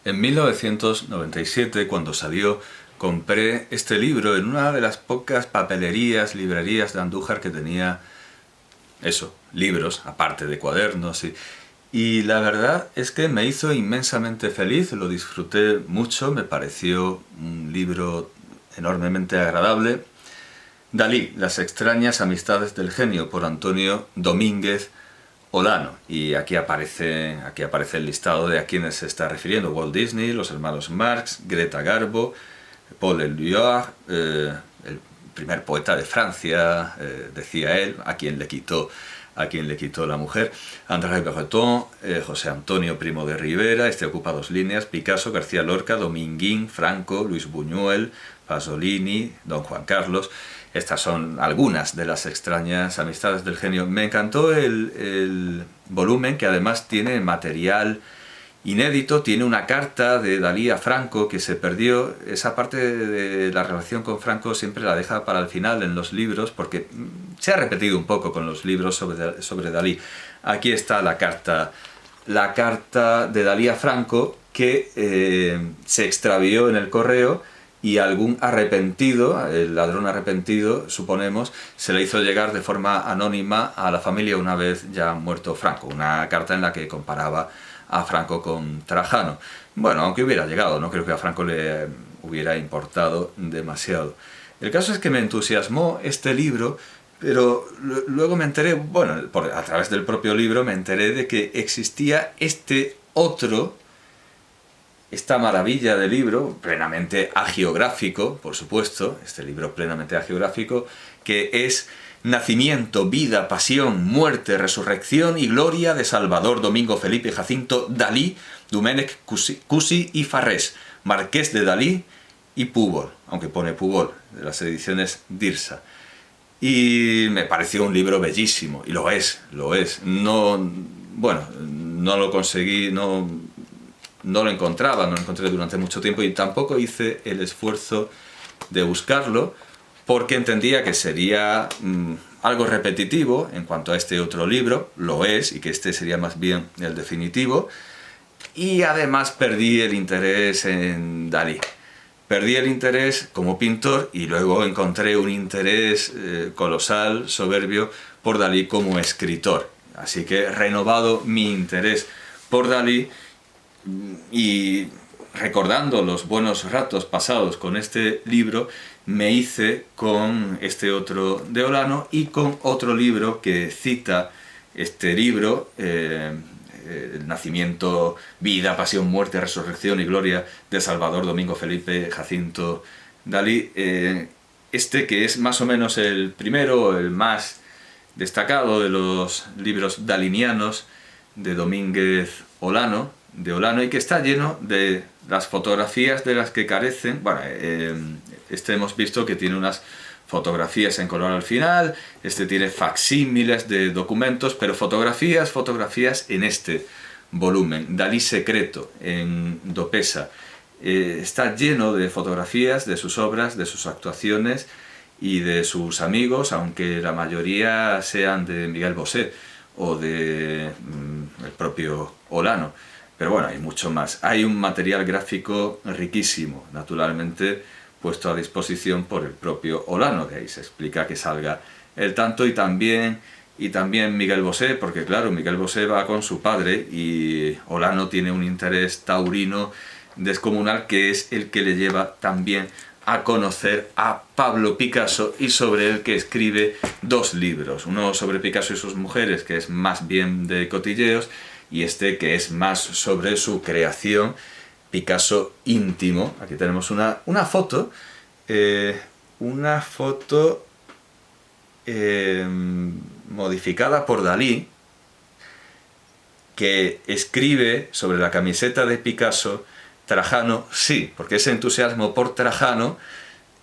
En 1997, cuando salió, compré este libro en una de las pocas papelerías, librerías de Andújar que tenía eso, libros, aparte de cuadernos. Y la verdad es que me hizo inmensamente feliz, lo disfruté mucho, me pareció un libro enormemente agradable. Dalí, Las extrañas amistades del genio, por Antonio Domínguez Olano. Y aquí aparece el listado de a quienes se está refiriendo: Walt Disney, los hermanos Marx, Greta Garbo, Paul Éluard, el primer poeta de Francia, decía él, a quien le quitó la mujer, André Breton, José Antonio Primo de Rivera, este ocupa 2 líneas, Picasso, García Lorca, Dominguín, Franco, Luis Buñuel, Pasolini, Don Juan Carlos. Estas son algunas de las extrañas amistades del genio. Me encantó el volumen, que además tiene material inédito, tiene una carta de Dalí a Franco que se perdió. Esa parte de la relación con Franco siempre la deja para el final en los libros, porque se ha repetido un poco con los libros sobre Dalí. Aquí está la carta de Dalí a Franco, que se extravió en el correo, y algún arrepentido, el ladrón arrepentido, suponemos, se le hizo llegar de forma anónima a la familia una vez ya muerto Franco. Una carta en la que comparaba a Franco con Trajano. Bueno, aunque hubiera llegado, no creo que a Franco le hubiera importado demasiado. El caso es que me entusiasmó este libro, pero luego me enteré, bueno, a través del propio libro me enteré de que existía esta maravilla de libro, plenamente hagiográfico, por supuesto, este libro plenamente hagiográfico, que es Nacimiento, vida, pasión, muerte, resurrección y gloria de Salvador Domingo Felipe Jacinto Dalí, Domènec Cusi y Farrés, Marqués de Dalí y Púbol, aunque pone Púbol, de las ediciones Dirsa. Y me pareció un libro bellísimo, y lo es. No lo conseguí, no lo encontré durante mucho tiempo, y tampoco hice el esfuerzo de buscarlo, porque entendía que sería algo repetitivo en cuanto a este otro libro, lo es, y que este sería más bien el definitivo, y además perdí el interés en Dalí. Perdí el interés como pintor, y luego encontré un interés colosal, soberbio, por Dalí como escritor. Así que, renovado mi interés por Dalí, y recordando los buenos ratos pasados con este libro, me hice con este otro de Olano y con otro libro que cita este libro, el nacimiento, vida, pasión, muerte, resurrección y gloria de Salvador Domingo Felipe Jacinto Dalí, que es más o menos el primero, el más destacado de los libros dalinianos de Domínguez Olano, y que está lleno de las fotografías de las que carecen. Bueno, hemos visto que tiene unas fotografías en color al final, tiene facsímiles de documentos, pero fotografías en este volumen, Dalí secreto, en Dopesa. Está lleno de fotografías de sus obras, de sus actuaciones y de sus amigos, aunque la mayoría sean de Miguel Bosé o de el propio Olano. Pero bueno, hay mucho más. Hay un material gráfico riquísimo, naturalmente puesto a disposición por el propio Olano, de ahí se explica que salga el tanto, y también Miguel Bosé, porque claro, Miguel Bosé va con su padre y Olano tiene un interés taurino descomunal, que es el que le lleva también a conocer a Pablo Picasso, y sobre el que escribe 2 libros, uno sobre Picasso y sus mujeres, que es más bien de cotilleos, y que es más sobre su creación, Picasso íntimo. Aquí tenemos una foto, modificada por Dalí, que escribe sobre la camiseta de Picasso: Trajano sí, porque ese entusiasmo por Trajano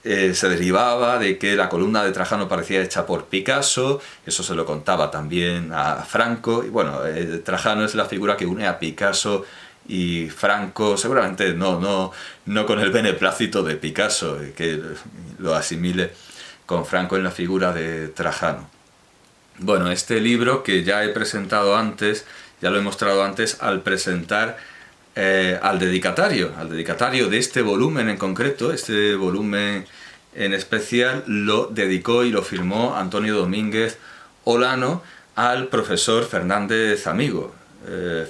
se derivaba de que la columna de Trajano parecía hecha por Picasso. Eso se lo contaba también a Franco, y bueno, Trajano es la figura que une a Picasso y Franco, seguramente no con el beneplácito de Picasso, que lo asimile con Franco en la figura de Trajano. Bueno, este libro, que ya he presentado antes, ya lo he mostrado antes al presentar al dedicatario de este volumen en concreto. Este volumen en especial lo dedicó y lo firmó Antonio Domínguez Olano al profesor Fernández Amigo, al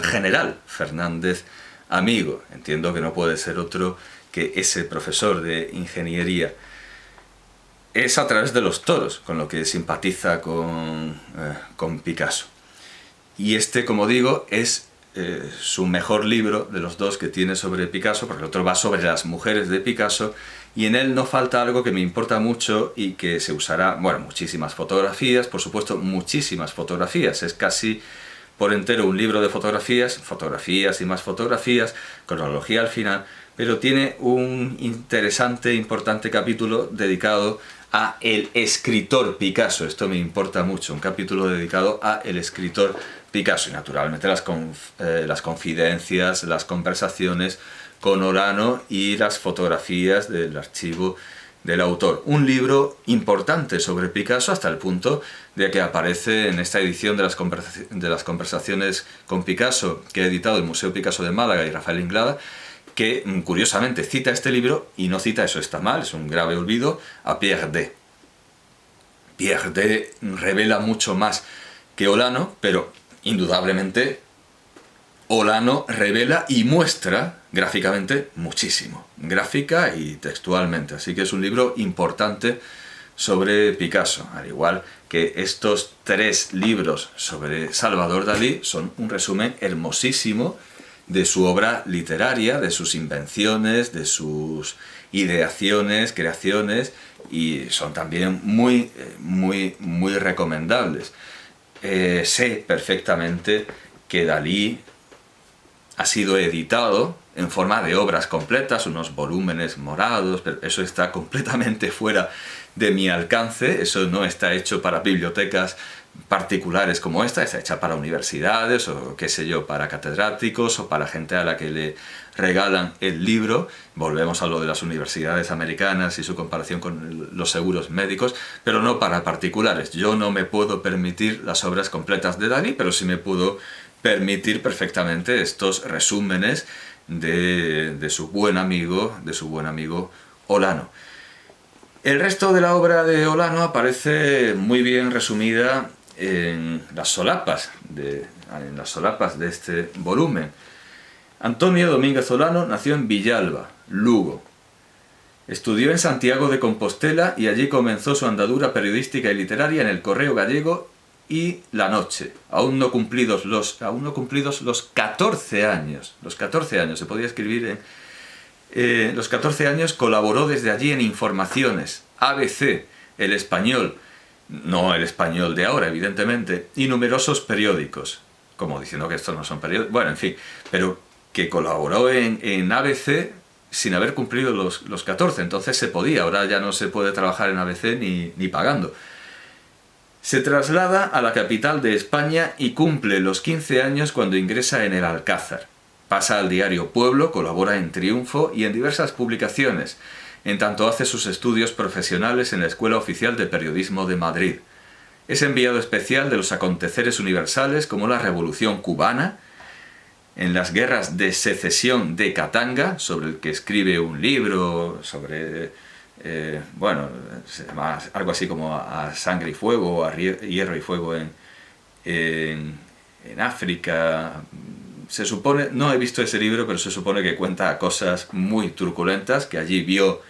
general Fernández Amigo. Entiendo que no puede ser otro que ese profesor de ingeniería. Es a través de los toros con lo que simpatiza con Picasso. Y este, como digo, es su mejor libro de los dos que tiene sobre Picasso, porque el otro va sobre las mujeres de Picasso, y en él no falta algo que me importa mucho y que se usará, bueno, muchísimas fotografías, por supuesto, muchísimas fotografías. Es casi por entero un libro de fotografías, fotografías y más fotografías, cronología al final, pero tiene un interesante, importante capítulo dedicado a el escritor Picasso. Esto me importa mucho, un capítulo dedicado a el escritor Picasso, y naturalmente las confidencias, las conversaciones con Olano y las fotografías del archivo del autor. Un libro importante sobre Picasso hasta el punto de que aparece en esta edición de las conversaciones con Picasso que ha editado el Museo Picasso de Málaga y Rafael Inglada, que curiosamente cita este libro y no cita, eso está mal, es un grave olvido, a Pierre Daye. Pierre Daye revela mucho más que Olano, pero indudablemente Olano revela y muestra gráficamente muchísimo, gráfica y textualmente, así que es un libro importante sobre Picasso, al igual que estos 3 libros sobre Salvador Dalí son un resumen hermosísimo de su obra literaria, de sus invenciones, de sus ideaciones, creaciones, y son también muy recomendables. Sé perfectamente que Dalí ha sido editado en forma de obras completas, unos volúmenes morados, pero eso está completamente fuera de mi alcance. Eso no está hecho para bibliotecas particulares como esta, está hecha para universidades o qué sé yo, para catedráticos o para gente a la que le regalan el libro. Volvemos a lo de las universidades americanas y su comparación con los seguros médicos, pero no para particulares. Yo no me puedo permitir las obras completas de Dalí, pero sí me puedo permitir perfectamente estos resúmenes de su buen amigo Olano. El resto de la obra de Olano aparece muy bien resumida en las solapas de este volumen. Antonio Domínguez Olano nació en Villalba, Lugo. Estudió en Santiago de Compostela y allí comenzó su andadura periodística y literaria en El Correo Gallego y La Noche, aún no cumplidos los 14 años. Los 14 años, se podía escribir en... los 14 años colaboró desde allí en Informaciones, ABC, El Español, no el español de ahora, evidentemente, y numerosos periódicos, como diciendo que estos no son periódicos, bueno, en fin, pero que colaboró en ABC sin haber cumplido los 14, entonces se podía, ahora ya no se puede trabajar en ABC ni pagando. Se traslada a la capital de España y cumple los 15 años cuando ingresa en el Alcázar. Pasa al diario Pueblo, colabora en Triunfo y en diversas publicaciones, en tanto hace sus estudios profesionales en la Escuela Oficial de Periodismo de Madrid. Es enviado especial de los aconteceres universales como la Revolución Cubana, en las guerras de secesión de Katanga, sobre el que escribe un libro sobre... se llama algo así como a Sangre y Fuego, o a Hierro y Fuego en África. Se supone, no he visto ese libro, pero se supone que cuenta cosas muy truculentas, que allí vio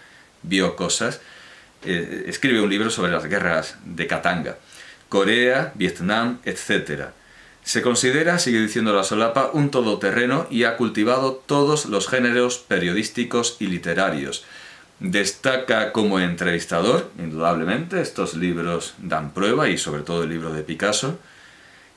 cosas. Escribe un libro sobre las guerras de Katanga, Corea, Vietnam, etc. Se considera, sigue diciendo la solapa, un todoterreno y ha cultivado todos los géneros periodísticos y literarios. Destaca como entrevistador, indudablemente, estos libros dan prueba, y sobre todo el libro de Picasso,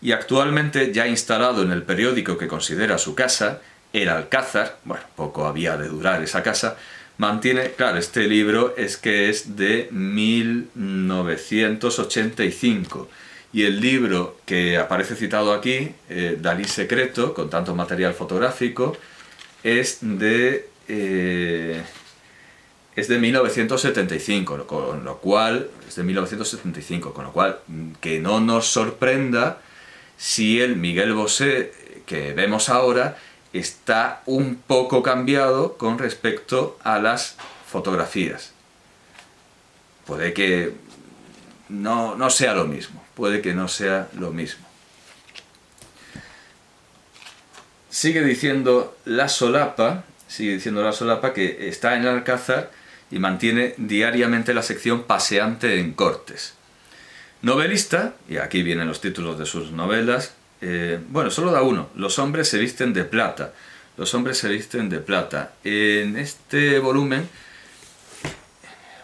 y actualmente ya instalado en el periódico que considera su casa, El Alcázar, bueno, poco había de durar esa casa, mantiene, claro, este libro es de 1985, y el libro que aparece citado aquí, Dalí Secreto, con tanto material fotográfico, es de 1975, con lo cual, que no nos sorprenda si el Miguel Bosé que vemos ahora está un poco cambiado con respecto a las fotografías. Puede que no sea lo mismo, puede que no sea lo mismo. Sigue diciendo la solapa que está en el Alcázar y mantiene diariamente la sección paseante en Cortes. Novelista, y aquí vienen los títulos de sus novelas, bueno, solo da uno, Los hombres se visten de plata. Los hombres se visten de plata. En este volumen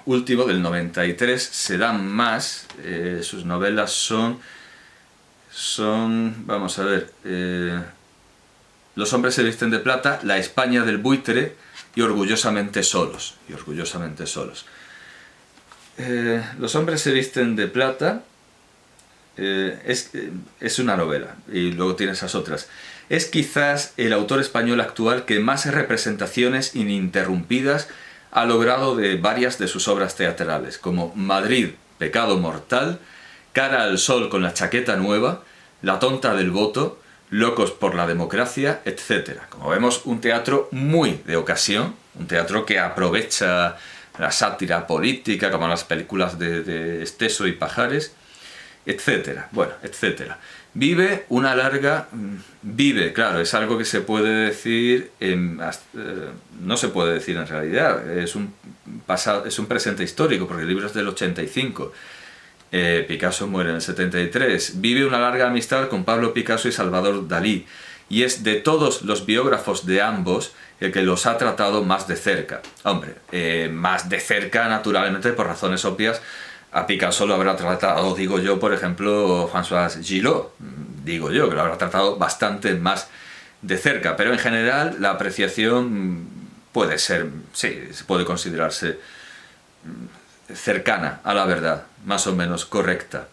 último del 93 se dan más, sus novelas son, vamos a ver, Los hombres se visten de plata, La España del buitre y Orgullosamente solos. Los hombres se visten de plata es una novela, y luego tiene esas otras. Es quizás el autor español actual que más representaciones ininterrumpidas ha logrado de varias de sus obras teatrales, como Madrid, pecado mortal, Cara al sol con la chaqueta nueva, La tonta del voto, Locos por la democracia, etc. Como vemos, un teatro muy de ocasión, un teatro que aprovecha la sátira política, como las películas de Esteso y Pajares, etcétera. Bueno, etcétera. Vive una larga... Vive, claro, es algo que se puede decir... no se puede decir en realidad. Es un presente histórico, porque el libro es del 85. Picasso muere en el 73. Vive una larga amistad con Pablo Picasso y Salvador Dalí. Y es de todos los biógrafos de ambos el que los ha tratado más de cerca. Hombre, más de cerca, naturalmente, por razones obvias. A Picasso lo habrá tratado, digo yo, por ejemplo, François Gillot, digo yo, que lo habrá tratado bastante más de cerca, pero en general la apreciación puede ser, sí, puede considerarse cercana a la verdad, más o menos correcta.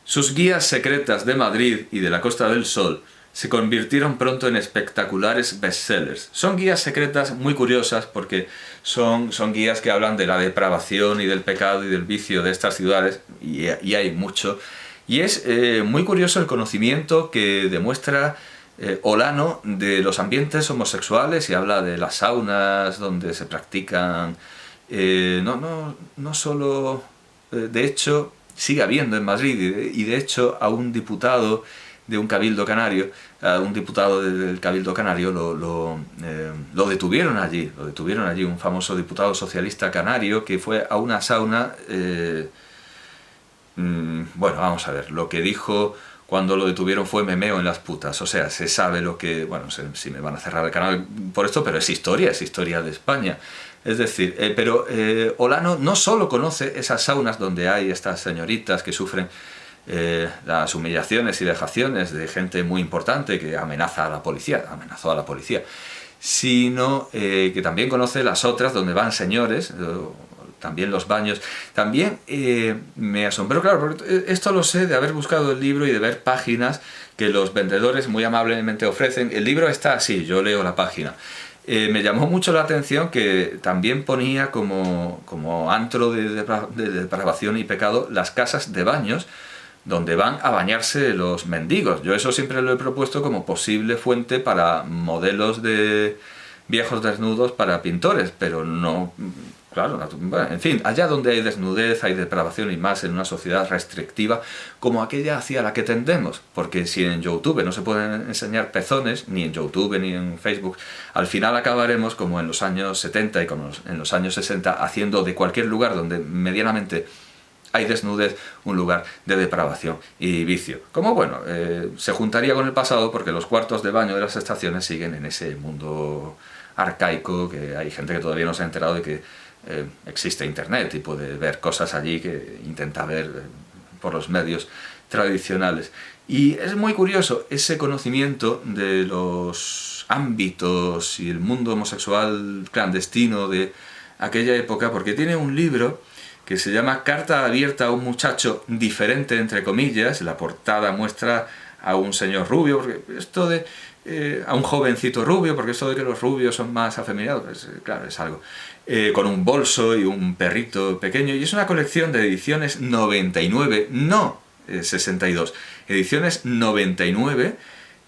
Sus guías secretas de Madrid y de la Costa del Sol se convirtieron pronto en espectaculares bestsellers. Son guías secretas muy curiosas porque son guías que hablan de la depravación y del pecado y del vicio de estas ciudades, y hay mucho. Y es muy curioso el conocimiento que demuestra Olano de los ambientes homosexuales, y habla de las saunas donde se practican, no solo, de hecho, sigue habiendo en Madrid, y de hecho a un diputado de un cabildo canario, un diputado del cabildo canario lo detuvieron allí, un famoso diputado socialista canario que fue a una sauna. Bueno, vamos a ver, lo que dijo cuando lo detuvieron fue "me meo en las putas", o sea, se sabe lo que, bueno, no sé si me van a cerrar el canal por esto, pero es historia de España. Es decir, pero Olano no solo conoce esas saunas donde hay estas señoritas que sufren las humillaciones y vejaciones de gente muy importante que amenazó a la policía, sino que también conoce las otras donde van señores, también los baños. También me asombró, claro, porque esto lo sé de haber buscado el libro y de ver páginas que los vendedores muy amablemente ofrecen. El libro está así, yo leo la página. Me llamó mucho la atención que también ponía como antro de depravación y pecado las casas de baños donde van a bañarse los mendigos. Yo eso siempre lo he propuesto como posible fuente para modelos de viejos desnudos para pintores, pero no... Claro, bueno, en fin, allá donde hay desnudez, hay depravación, y más en una sociedad restrictiva como aquella hacia la que tendemos, porque si en YouTube no se pueden enseñar pezones, ni en YouTube ni en Facebook, al final acabaremos como en los años 70 y como en los años 60, haciendo de cualquier lugar donde medianamente hay desnudez un lugar de depravación y vicio. Como, bueno, se juntaría con el pasado, porque los cuartos de baño de las estaciones siguen en ese mundo arcaico, que hay gente que todavía no se ha enterado de que existe internet y puede ver cosas allí que intenta ver por los medios tradicionales. Y es muy curioso ese conocimiento de los ámbitos y el mundo homosexual clandestino de aquella época, porque tiene un libro que se llama Carta abierta a un muchacho diferente, entre comillas. La portada muestra a un señor rubio, porque esto de... a un jovencito rubio, porque esto de que los rubios son más afeminados, pues, claro, es algo. Con un bolso y un perrito pequeño, y es una colección de ediciones 99, no 62, ediciones 99,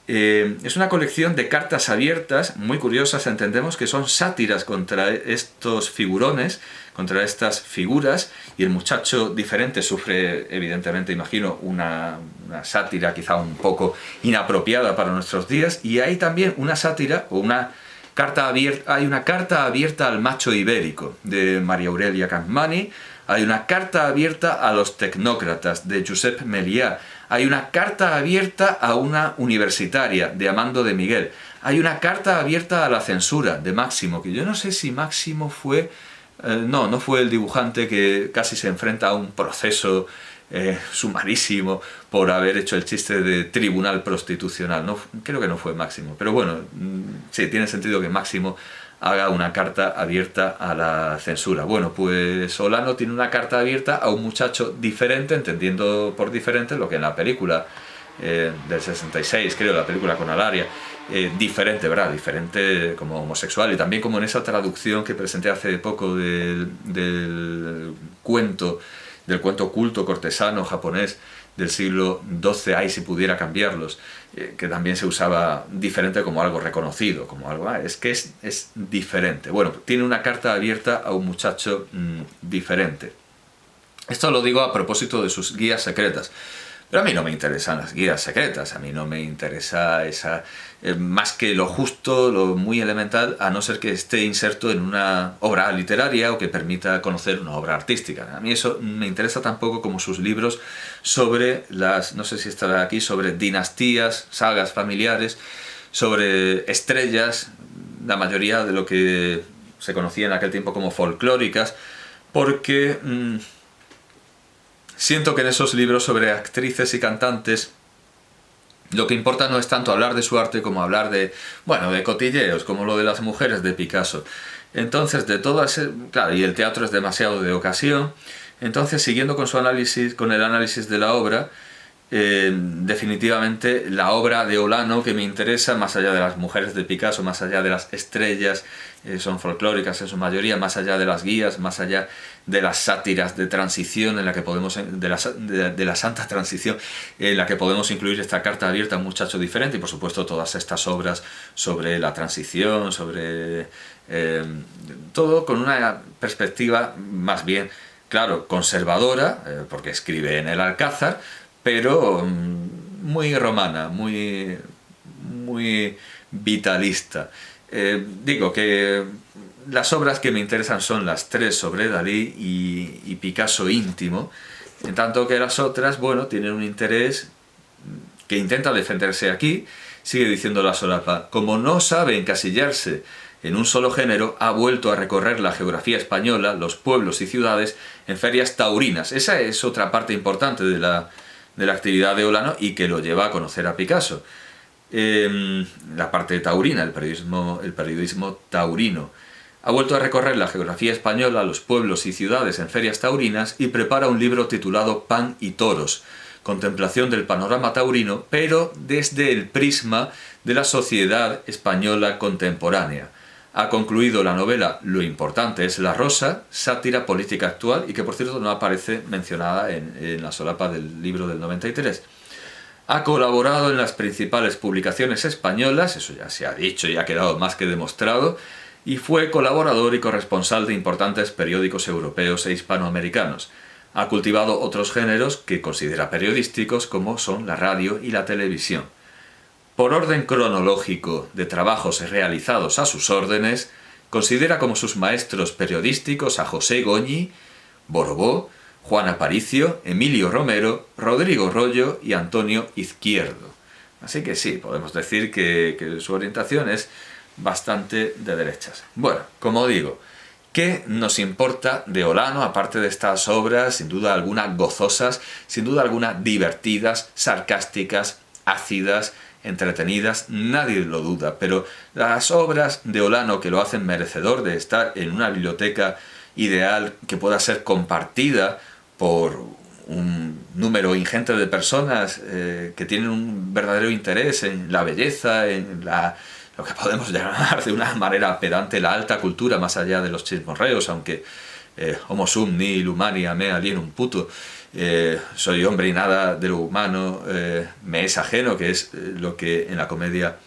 Es una colección de cartas abiertas, muy curiosas, entendemos que son sátiras contra estos figurones, contra estas figuras, y el muchacho diferente sufre, evidentemente, imagino, una sátira quizá un poco inapropiada para nuestros días, y hay también una sátira o una carta abierta, hay una carta abierta al macho ibérico de María Aurelia Capmany, hay una carta abierta a los tecnócratas de Josep Meliá, hay una carta abierta a una universitaria de Amando de Miguel, hay una carta abierta a la censura de Máximo, que yo no sé si Máximo fue... no fue el dibujante que casi se enfrenta a un proceso sumarísimo por haber hecho el chiste de tribunal prostitucional. No, creo que no fue Máximo, pero bueno, sí, tiene sentido que Máximo haga una carta abierta a la censura. Bueno, pues Olano tiene una carta abierta a un muchacho diferente, entendiendo por diferente lo que en la película del 66, creo, la película con Alaria, diferente, ¿verdad? Diferente como homosexual, y también como en esa traducción que presenté hace poco del cuento culto cortesano japonés del siglo XII, ay, si pudiera cambiarlos, que también se usaba diferente como algo reconocido, como algo, es que es diferente. Bueno, tiene una carta abierta a un muchacho diferente. Esto lo digo a propósito de sus guías secretas. Pero a mí no me interesan las guías secretas, a mí no me interesa esa más que lo justo, lo muy elemental, a no ser que esté inserto en una obra literaria o que permita conocer una obra artística. A mí eso me interesa tan poco como sus libros sobre las, no sé si estará aquí, sobre dinastías, sagas familiares, sobre estrellas, la mayoría de lo que se conocía en aquel tiempo como folclóricas, porque... siento que en esos libros sobre actrices y cantantes lo que importa no es tanto hablar de su arte como hablar de, bueno, de cotilleos, como lo de las mujeres de Picasso. Entonces, de todas, claro, y el teatro es demasiado de ocasión. Entonces, siguiendo con su análisis, con el análisis de la obra, definitivamente la obra de Olano que me interesa, más allá de las mujeres de Picasso, más allá de las estrellas, son folclóricas en su mayoría, más allá de las guías, más allá de las sátiras de transición en la que podemos, de la santa transición, en la que podemos incluir esta carta abierta a un muchacho diferente, y por supuesto todas estas obras sobre la transición, sobre todo con una perspectiva más bien, claro, conservadora, porque escribe en el Alcázar, pero muy romana, muy vitalista. Digo que las obras que me interesan son las tres sobre Dalí y Picasso íntimo, en tanto que las otras, bueno, tienen un interés que intenta defenderse aquí. Sigue diciendo la solapa, como no sabe encasillarse en un solo género, ha vuelto a recorrer la geografía española, los pueblos y ciudades en ferias taurinas. Esa es otra parte importante de la actividad de Olano y que lo lleva a conocer a Picasso. La parte taurina, el periodismo taurino. Ha vuelto a recorrer la geografía española, los pueblos y ciudades en ferias taurinas y prepara un libro titulado Pan y toros, contemplación del panorama taurino, pero desde el prisma de la sociedad española contemporánea. Ha concluido la novela Lo importante es la rosa, sátira política actual, y que por cierto no aparece mencionada en la solapa del libro del 93. Ha colaborado en las principales publicaciones españolas, eso ya se ha dicho y ha quedado más que demostrado, y fue colaborador y corresponsal de importantes periódicos europeos e hispanoamericanos. Ha cultivado otros géneros que considera periodísticos, como son la radio y la televisión. Por orden cronológico de trabajos realizados a sus órdenes, considera como sus maestros periodísticos a José Goñi, Borobó, Juan Aparicio, Emilio Romero, Rodrigo Rollo y Antonio Izquierdo. Así que sí, podemos decir que su orientación es bastante de derechas. Bueno, como digo, ¿qué nos importa de Olano, aparte de estas obras, sin duda alguna gozosas, sin duda alguna divertidas, sarcásticas, ácidas, entretenidas? Nadie lo duda, pero las obras de Olano que lo hacen merecedor de estar en una biblioteca ideal que pueda ser compartida por un número ingente de personas que tienen un verdadero interés en la belleza, en lo que podemos llamar de una manera pedante la alta cultura, más allá de los chismorreos, aunque homo sum nihil humani me alienum puto, soy hombre y nada de lo humano me es ajeno, que es lo que en la comedia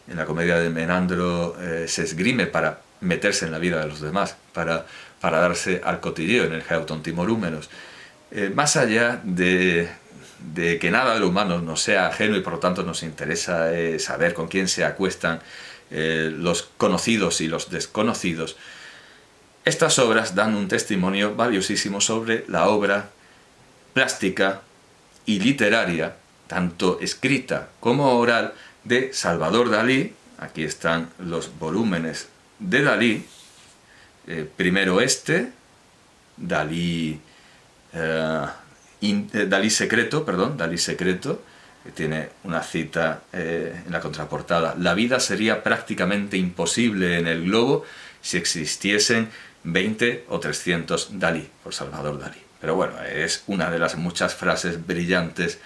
de Menandro se esgrime para meterse en la vida de los demás, para darse al cotilleo en el Geuton Timorúmenos. Más allá de que nada de lo humano nos sea ajeno y por lo tanto nos interesa saber con quién se acuestan los conocidos y los desconocidos, estas obras dan un testimonio valiosísimo sobre la obra plástica y literaria, tanto escrita como oral, de Salvador Dalí. Aquí están los volúmenes de Dalí. Primero Dalí secreto, que tiene una cita en la contraportada: la vida sería prácticamente imposible en el globo si existiesen 20 o 300 Dalí, por Salvador Dalí. Pero bueno, es una de las muchas frases brillantes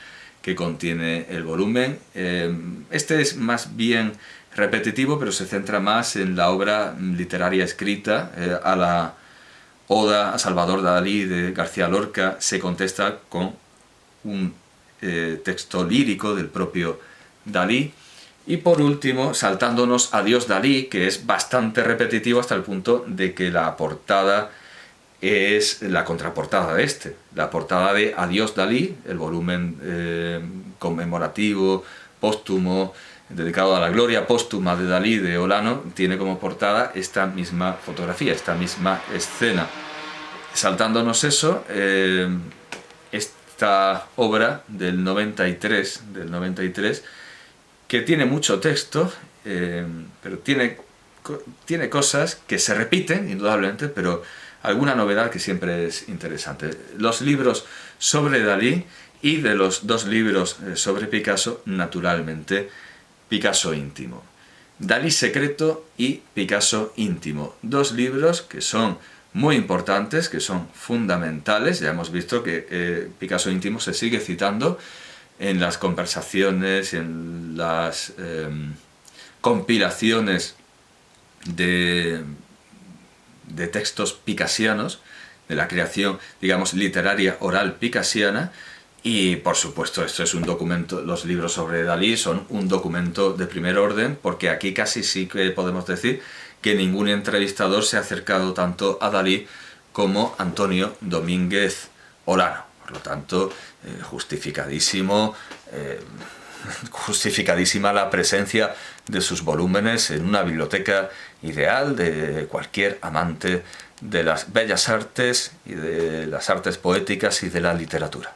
que contiene el volumen. Este es más bien repetitivo, pero se centra más en la obra literaria escrita. A la Oda a Salvador Dalí de García Lorca se contesta con un texto lírico del propio Dalí. Y por último, saltándonos Adiós Dalí, que es bastante repetitivo hasta el punto de que la portada es la contraportada de este. La portada de Adiós Dalí, el volumen conmemorativo, póstumo, dedicado a la gloria póstuma de Dalí de Olano, tiene como portada esta misma fotografía, esta misma escena. Saltándonos eso, esta obra del 93, que tiene mucho texto, pero tiene cosas que se repiten, indudablemente, pero alguna novedad que siempre es interesante. Los libros sobre Dalí y de los dos libros sobre Picasso, naturalmente, Picasso íntimo. Dalí secreto y Picasso íntimo. Dos libros que son muy importantes, que son fundamentales. Ya hemos visto que Picasso íntimo se sigue citando en las conversaciones, en las compilaciones de textos picasianos, de la creación, digamos, literaria oral picasiana. Y por supuesto esto es un documento, los libros sobre Dalí son un documento de primer orden, porque aquí casi sí que podemos decir que ningún entrevistador se ha acercado tanto a Dalí como Antonio Domínguez Olano. Por lo tanto, justificadísima la presencia de sus volúmenes en una biblioteca ideal de cualquier amante de las bellas artes y de las artes poéticas y de la literatura.